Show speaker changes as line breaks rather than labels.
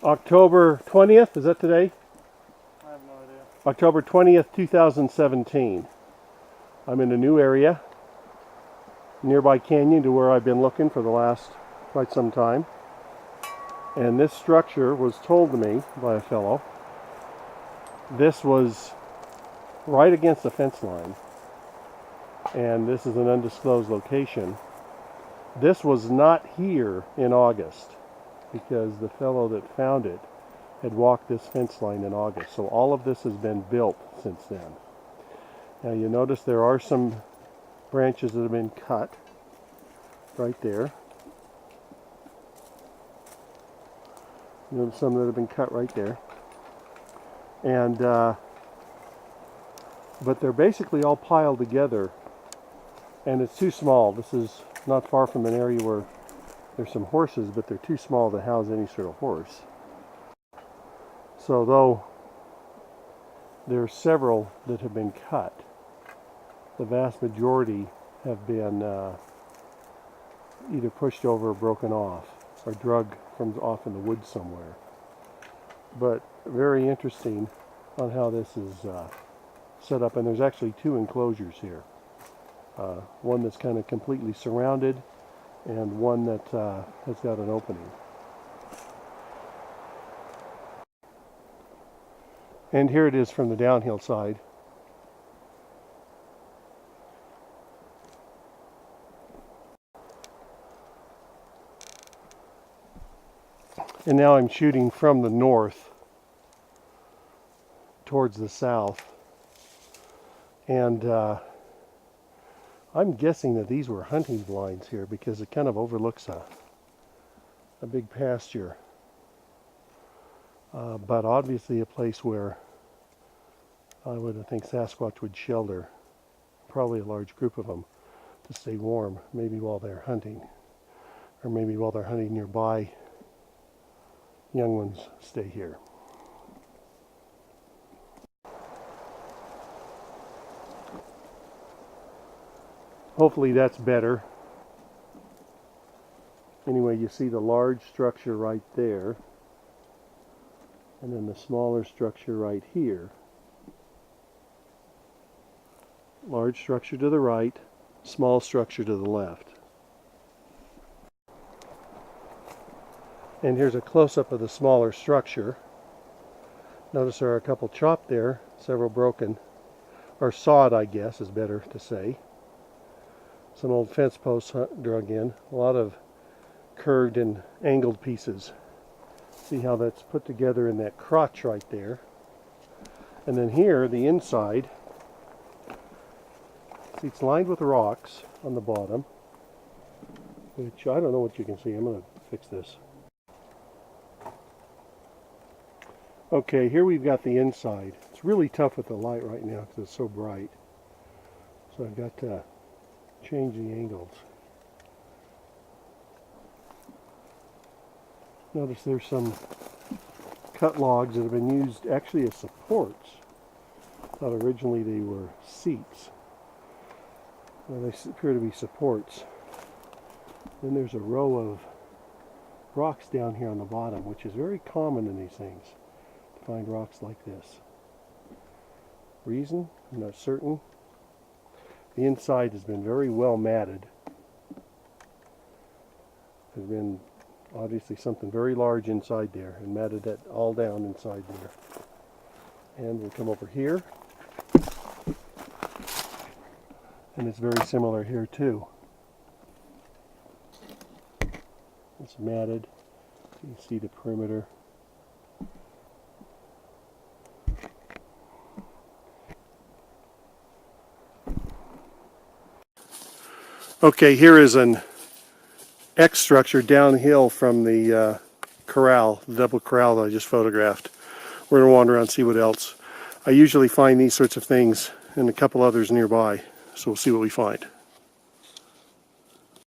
October 20th, is that today?
I have no idea.
October 20th, 2017. I'm in a new area, nearby canyon to where I've been looking for the last quite some time. And this structure was told to me by a fellow. This was right against the fence line. And this is an undisclosed location. This was not here in August, because the fellow that found it had walked this fence line in August. So all of this has been built since then. Now you notice there are some branches that have been cut right there. You notice some that have been cut right there. And but they're basically all piled together, and it's too small. This is not far from an area where there's some horses, but they're too small to house any sort of horse. So though there are several that have been cut, the vast majority have been either pushed over or broken off or drug from off in the woods somewhere. But very interesting on how this is set up, and there's actually two enclosures here. One that's kind of completely surrounded, and one that has got an opening. And here it is from the downhill side. And now I'm shooting from the north towards the south. And I'm guessing that these were hunting blinds here, because it kind of overlooks a big pasture. But obviously a place where I would think Sasquatch would shelter, probably a large group of them, to stay warm, maybe while they're hunting, or maybe while they're hunting nearby, young ones stay here. Hopefully that's better. Anyway, you see the large structure right there, and then the smaller structure right here. Large structure to the right, small structure to the left. And here's a close-up of the smaller structure. Notice there are a couple chopped there, several broken, or sawed, I guess is better to say. Some old fence posts drug in, a lot of curved and angled pieces. See how that's put together in that crotch right there. And then here, the inside, see, it's lined with rocks on the bottom, which I don't know what you can see. I'm going to fix this. Okay, here we've got the inside. It's really tough with the light right now because it's so bright. So I've got to change the angles. Notice there's some cut logs that have been used actually as supports. I thought originally they were seats. Well, they appear to be supports. Then there's a row of rocks down here on the bottom, which is very common in these things, to find rocks like this. Reason? I'm not certain. The inside has been very well matted. There's been obviously something very large inside there, and matted that all down inside there. And we'll come over here, and it's very similar here too. It's matted, so you can see the perimeter. Okay, here is an X structure downhill from the corral, the double corral that I just photographed. We're going to wander around and see what else. I usually find these sorts of things and a couple others nearby, so we'll see what we find.